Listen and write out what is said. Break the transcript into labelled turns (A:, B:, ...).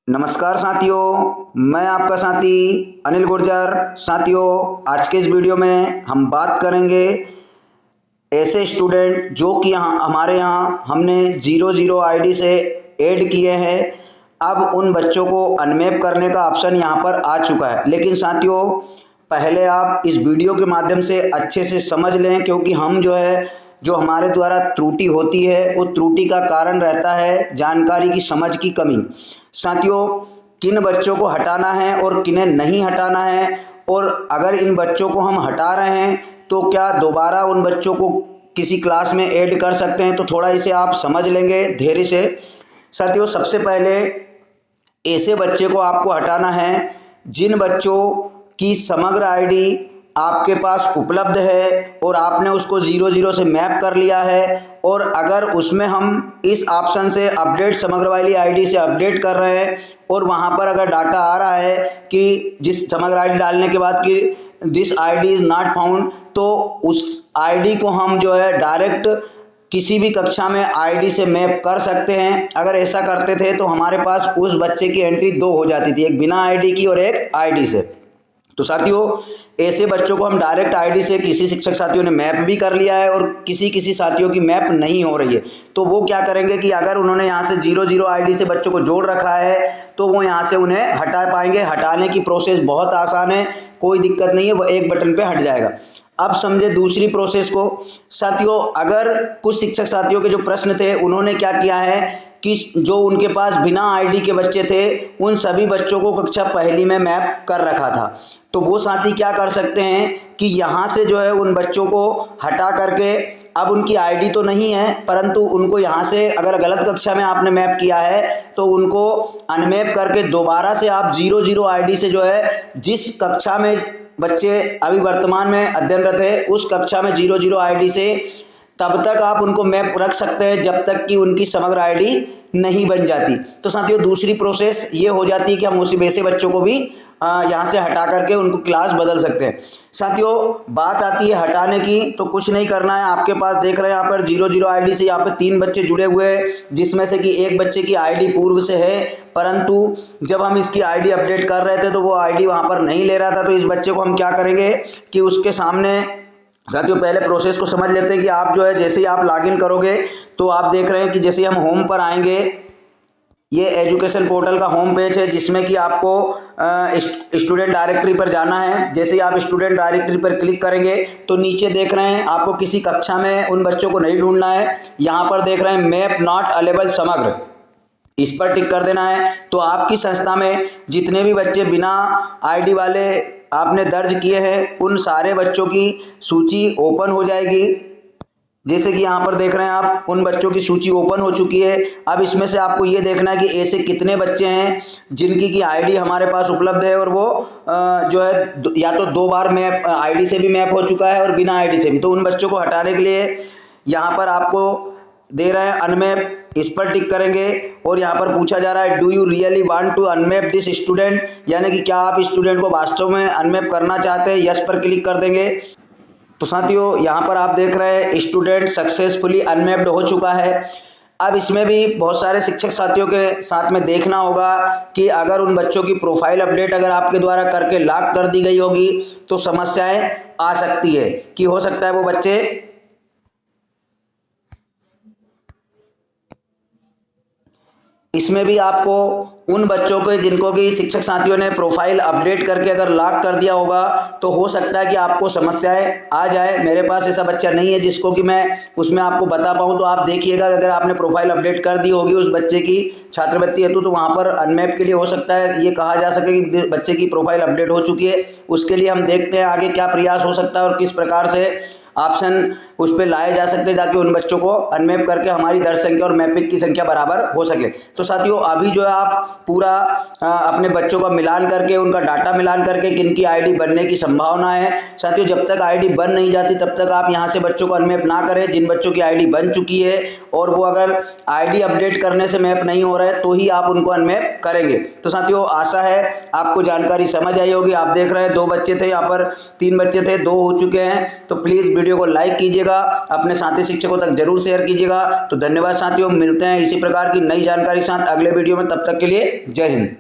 A: नमस्कार साथियों, मैं आपका साथी अनिल गुर्जर। साथियों, आज के इस वीडियो में हम बात करेंगे ऐसे स्टूडेंट जो कि हमारे यहाँ हमने 00 आईडी से ऐड किए हैं। अब उन बच्चों को अनमैप करने का ऑप्शन यहाँ पर आ चुका है। लेकिन साथियों, पहले आप इस वीडियो के माध्यम से अच्छे से समझ लें, क्योंकि हम जो हमारे द्वारा त्रुटि होती है, वो त्रुटि का कारण रहता है जानकारी की, समझ की कमी। साथियों, किन बच्चों को हटाना है और किन्हें नहीं हटाना है, और अगर इन बच्चों को हम हटा रहे हैं तो क्या दोबारा उन बच्चों को किसी क्लास में ऐड कर सकते हैं, तो थोड़ा इसे आप समझ लेंगे धैर्य से। साथियों, सबसे पहले ऐसे बच्चे को आपको हटाना है जिन बच्चों की समग्र आईडी आपके पास उपलब्ध है और आपने उसको 00 से मैप कर लिया है, और अगर उसमें हम इस ऑप्शन से अपडेट समग्र वाली आईडी से अपडेट कर रहे हैं और वहाँ पर अगर डाटा आ रहा है कि जिस समग्र आईडी डालने के बाद कि this ID is not found, तो उस आईडी को हम डायरेक्ट किसी भी कक्षा में आईडी से मैप कर सकते हैं। अगर ऐसा करते थे तो हमारे पास उस बच्चे की एंट्री 2 हो जाती थी, एक बिना आईडी की और एक आईडी से। तो साथियों, ऐसे बच्चों को हम डायरेक्ट आईडी से किसी शिक्षक साथियों ने मैप भी कर लिया है और किसी साथियों की मैप नहीं हो रही है, तो वो क्या करेंगे कि अगर उन्होंने यहाँ से 00 आईडी से बच्चों को जोड़ रखा है तो वो यहाँ से उन्हें हटा पाएंगे। हटाने की प्रोसेस बहुत आसान है, कोई दिक्कत नहीं है, वो एक बटन पे हट जाएगा। अब समझे दूसरी प्रोसेस को। साथियों, अगर कुछ शिक्षक साथियों के जो प्रश्न थे, उन्होंने क्या किया है कि जो उनके पास बिना आईडी के बच्चे थे, उन सभी बच्चों को कक्षा पहली में मैप कर रखा था, तो वो साथी क्या कर सकते हैं कि यहाँ से उन बच्चों को हटा करके, अब उनकी आईडी तो नहीं है परंतु उनको यहाँ से अगर गलत कक्षा में आपने मैप किया है तो उनको अनमैप करके दोबारा से आप 00 आईडी से जिस कक्षा में बच्चे अभी वर्तमान में अध्ययनरत है, उस कक्षा में 00 आईडी से तब तक आप उनको मैप रख सकते हैं जब तक कि उनकी समग्र आईडी नहीं बन जाती। तो साथियों, दूसरी प्रोसेस ये हो जाती है कि हम उसी वैसे बच्चों को भी यहाँ से हटा करके उनको क्लास बदल सकते हैं। साथियों, बात आती है हटाने की, तो कुछ नहीं करना है। आपके पास देख रहे हैं यहाँ पर 00 आईडी से यहाँ पे 3 बच्चे जुड़े हुए हैं, जिसमें से कि एक बच्चे की आईडी पूर्व से है, परंतु जब हम इसकी आईडी अपडेट कर रहे थे तो वो आईडी वहाँ पर नहीं ले रहा था। तो इस बच्चे को हम क्या करेंगे कि उसके सामने, साथियों पहले प्रोसेस को समझ लेते हैं कि आप जैसे ही आप लॉगिन करोगे तो आप देख रहे हैं कि जैसे हम होम पर आएंगे, ये एजुकेशन पोर्टल का होम पेज है जिसमें कि आपको स्टूडेंट डायरेक्टरी पर जाना है। जैसे ही आप स्टूडेंट डायरेक्टरी पर क्लिक करेंगे तो नीचे देख रहे हैं आपको किसी कक्षा में उन बच्चों को नहीं ढूंढना है। यहाँ पर देख रहे हैं मैप नॉट अवेलेबल समग्र, इस पर टिक कर देना है। तो आपकी संस्था में जितने भी बच्चे बिना आईडी वाले आपने दर्ज किए हैं, उन सारे बच्चों की सूची ओपन हो जाएगी। जैसे कि यहाँ पर देख रहे हैं आप, उन बच्चों की सूची ओपन हो चुकी है। अब इसमें से आपको ये देखना है कि ऐसे कितने बच्चे हैं जिनकी की आईडी हमारे पास उपलब्ध है और वो या तो 2 बार मैप आईडी से भी मैप हो चुका है और बिना आईडी से भी। तो उन बच्चों को हटाने के लिए यहाँ पर आपको दे रहे हैं अनमैप, इस पर टिक करेंगे और यहाँ पर पूछा जा रहा है do you really want to unmap this student, यानी कि क्या आप स्टूडेंट को वास्तव में अनमैप करना चाहते हैं। यस पर क्लिक कर देंगे। तो साथियों, यहाँ पर आप देख रहे हैं स्टूडेंट सक्सेसफुली अनमैप्ड हो चुका है। अब इसमें भी बहुत सारे शिक्षक साथियों के साथ में देखना होगा कि अगर उन बच्चों की प्रोफाइल अपडेट अगर आपके द्वारा करके लॉक कर दी गई होगी तो समस्याएं आ सकती है कि हो सकता है वो बच्चे इसमें भी आपको उन बच्चों के जिनको कि शिक्षक साथियों ने प्रोफाइल अपडेट करके अगर लॉक कर दिया होगा तो हो सकता है कि आपको समस्याएं आ जाए। मेरे पास ऐसा बच्चा नहीं है जिसको कि मैं उसमें आपको बता पाऊँ, तो आप देखिएगा अगर आपने प्रोफाइल अपडेट कर दी होगी उस बच्चे की छात्रवृत्ति हेतु, तो वहाँ पर अनमैप के लिए हो सकता है ये कहा जा सके कि बच्चे की प्रोफाइल अपडेट हो चुकी है। उसके लिए हम देखते हैं आगे क्या प्रयास हो सकता है और किस प्रकार से ऑप्शन उस पर लाए जा सकते हैं ताकि उन बच्चों को अनमैप करके हमारी दर्ज संख्या और मैपिंग की संख्या बराबर हो सके। तो साथियों, अभी आप पूरा अपने बच्चों का मिलान करके, उनका डाटा मिलान करके किनकी आईडी बनने की संभावना है। साथियों, जब तक आईडी बन नहीं जाती तब तक आप यहाँ से बच्चों को अनमैप ना करें। जिन बच्चों की आईडी बन चुकी है और वो अगर आईडी अपडेट करने से मैप नहीं हो रहा है तो ही आप उनको अनमैप करेंगे। तो साथियों, आशा है आपको जानकारी समझ आई होगी। आप देख रहे हैं 2 बच्चे थे, यहाँ पर 3 बच्चे थे, 2 हो चुके हैं। तो प्लीज़ वीडियो को लाइक कीजिएगा, अपने साथी शिक्षकों तक जरूर शेयर कीजिएगा। तो धन्यवाद साथियों, मिलते हैं इसी प्रकार की नई जानकारी के साथ अगले वीडियो में, तब तक के लिए जय हिंद।